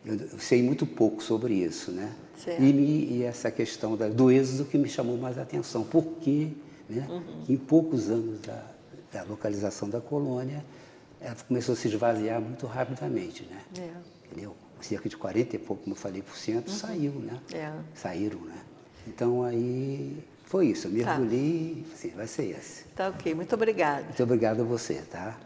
eu sei muito pouco sobre isso, né? E essa questão do êxodo que me chamou mais a atenção, porque, né, em poucos anos da localização da colônia, ela começou a se esvaziar muito rapidamente, né? Entendeu? Cerca de 40 e pouco, como eu falei, por cento saiu, né? Saíram, né? Então aí foi isso, eu mergulhei, assim, vai ser esse.
Tá ok, muito obrigada.
Muito obrigado a você, tá?